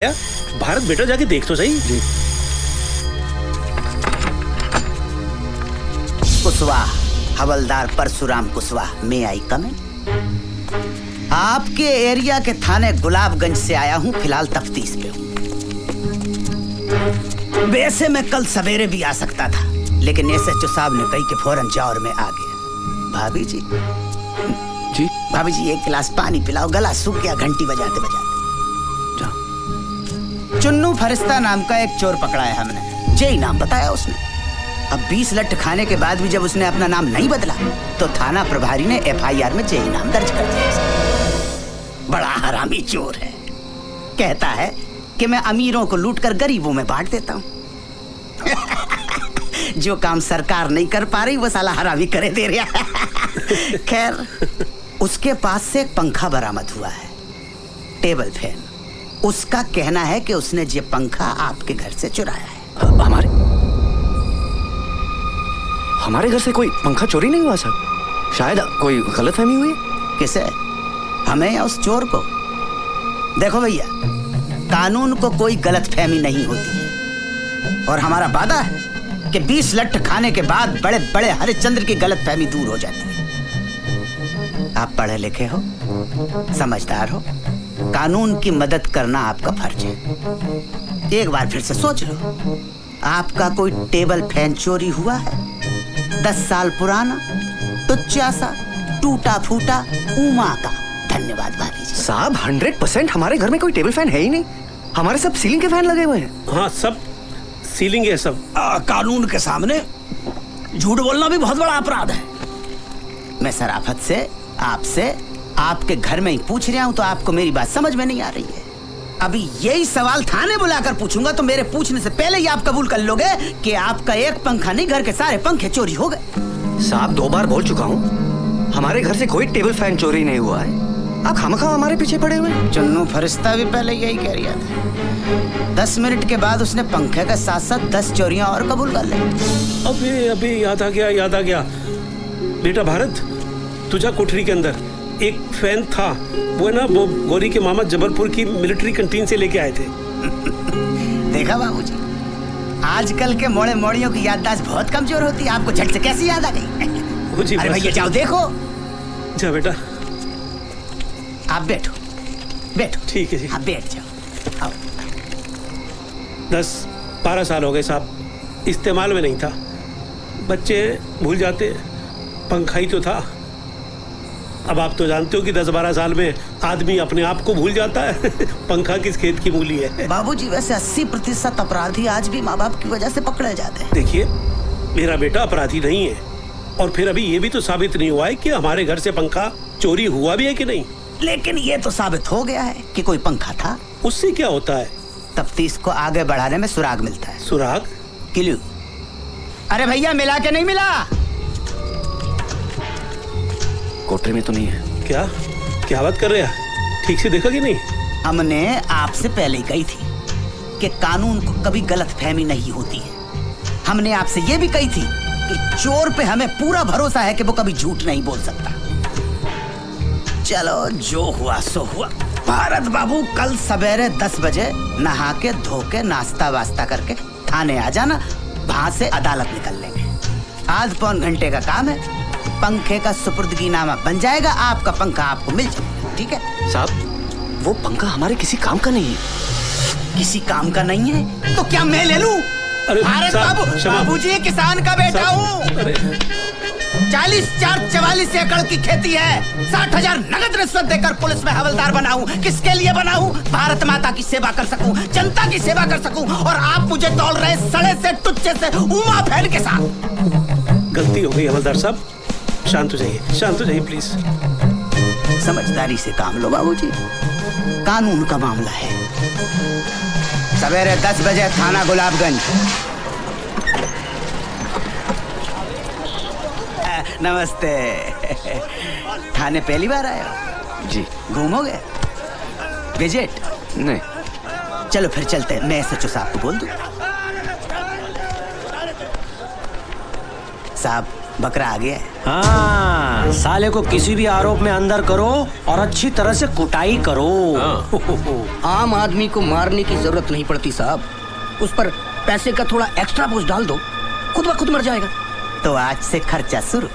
क्या भारत बेटा जाके देख तो सही। जी। कुशवाहा, हवलदार परशुराम कुशवाहा, मैं आई कम इन? आपके एरिया के थाने गुलाबगंज से आया हूँ, फिलहाल तफ्तीश पे हूँ। वैसे मैं कल सवेरे भी आ सकता था, लेकिन एसएचओ साहब ने कही कि फौरन जाओ और मैं आ गया। भाभी जी जी भाभी जी, एक गिलास पानी पिलाओ, गला सूख गया घंटी बजाते बजाते। चुन्नू फरिश्ता नाम का एक चोर पकड़ा है हमने, जेई नाम बताया उसने। अब 20 लठ खाने के बाद भी जब उसने अपना नाम नहीं बदला तो थाना प्रभारी ने एफआईआर में जेई नाम दर्ज कर दिया। बड़ा हरामी चोर है, कहता है कि मैं अमीरों को लूटकर गरीबों में बांट देता हूँ। जो काम सरकार नहीं कर पा रही वो साला हरामी करे दे रहा। खैर, उसके पास से एक पंखा बरामद हुआ है, टेबल फैन। उसका कहना है कि उसने ये पंखा आपके घर से चुराया है। हमारे घर से कोई पंखा चोरी नहीं हुआ साहब, शायद कोई गलतफहमी हुई है। किसे, हमें या उस चोर को? देखो भैया, कानून को कोई गलतफहमी नहीं होती है, और हमारा वादा है कि 20 लठ खाने के बाद बड़े बड़े हरिश्चंद्र की गलतफहमी दूर हो जाती है। आप पढ़े लिखे हो, समझदार हो, कानून की मदद करना आपका फर्ज है। एक बार फिर से सोच लो, आपका कोई टेबल फैन चोरी हुआ है? 10 साल पुराना, टुच्चा सा, टूटा फूटा, उमा का। धन्यवाद भाभी जी। साहब 100% हमारे घर में कोई टेबल फैन है ही नहीं, हमारे सब सीलिंग के फैन लगे हुए हैं। हाँ, सब सीलिंग है सब। कानून के सामने झूठ बोलना भी बहुत बड़ा अपराध है। मैं शराफत से आपसे आपके घर में ही पूछ रहा हूं, तो आपको मेरी बात समझ में नहीं आ रही है। अभी यही सवाल थाने बुलाकर पूछूंगा तो मेरे पूछने से पहले ही आप कबूल कर लोगे कि आपका एक पंखा नहीं, घर के सारे पंखे चोरी हो गए। साहब 2 बार बोल चुका हूँ, हमारे घर से कोई टेबल फैन चोरी नहीं हुआ है। आप खामखा हमारे पीछे पड़े हुए हैं। चुन्नू फरिश्ता भी पहले यही कह रहा था। 10 मिनट के बाद उसने पंखे के साथ साथ 10 चोरियां और कबूल कर ली। अभी याद आ गया बेटा भारत, तुझा कोठरी के अंदर एक फैन था, वो ना, वो गौरी के मामा जबलपुर की मिलिट्री कैंटीन से लेके आए थे। देखा बाबूजी, आजकल के मोड़े मोड़ियों की याददाश्त बहुत कमजोर होती है। आपको झट से कैसी याद आ गई? अरे भैया जाओ देखो। जा बेटा, आप बैठो बैठो। ठीक है जी। हाँ बैठ जाओ। आओ। 10-12 साल हो गए साहब, इस्तेमाल में नहीं था। बच्चे भूल जाते, पंखा ही तो था। अब आप तो जानते हो कि 10-12 साल में आदमी अपने आप को भूल जाता है। पंखा किस खेत की मूली है। बाबूजी, वैसे 80% अपराधी आज भी माँ बाप की वजह से पकड़े जाते हैं। देखिए, मेरा बेटा अपराधी नहीं है, और फिर अभी ये भी तो साबित नहीं हुआ है कि हमारे घर से पंखा चोरी हुआ भी है कि नहीं। लेकिन ये तो साबित हो गया है कि कोई पंखा था। उससे क्या होता है? तफ्तीश को आगे बढ़ाने में सुराग मिलता है। सुराग? क्लू। अरे भैया, मिला के नहीं मिला? कोठरी में तो नहीं है। क्या बात कर रहे हैं? ठीक से देखा कि नहीं? हमने आपसे पहले ही कही थी कि कानून को कभी गलतफहमी नहीं होती है। हमने आपसे ये भी कही थी कि चोर पे हमें पूरा भरोसा है कि वो कभी झूठ नहीं बोल सकता। चलो, जो हुआ सो हुआ। भारत बाबू, कल सवेरे 10 बजे नहा के धो के नाश्ता वास्ता करके थाने आ जाना, वहां से अदालत निकल लेंगे। आज पौन घंटे का काम है, पंखे का सुपुर्दगीनामा बन जाएगा, आपका पंखा आपको मिल जाएगा। ठीक है साहब, वो पंखा हमारे किसी काम का नहीं है। किसी काम का नहीं है तो क्या मैं ले लूं? भारत बाबू, बाबूजी किसान का बेटा हूँ। 44 एकड़ की खेती है, 60,000 नगद रिश्वत देकर पुलिस में हवलदार बना हूँ। किसके लिए बना हूँ? भारत माता की सेवा कर सकूं, जनता की सेवा कर सकूं, और आप मुझे तौल रहे सड़े से टुच्चे से उमा फैन के साथ। गलती हो गई हवलदार साहब, शांत हो जाइए प्लीज। समझदारी से काम लो बाबूजी, कानून का मामला है। सवेरे 10 बजे थाना गुलाबगंज। नमस्ते। थाने पहली बार आए हो? जी। घूमोगे? विजिट? नहीं। चलो फिर चलते हैं, मैं एसएचओ साहब को बोल दूं। साहब, बकरा आ गया है। हाँ, साले को किसी भी आरोप में अंदर करो और अच्छी तरह से कुटाई करो। आम आदमी को मारने की जरूरत नहीं पड़ती साहब, उस पर पैसे का थोड़ा एक्स्ट्रा बोझ डाल दो, खुद ब खुद मर जाएगा। तो आज से खर्चा शुरू।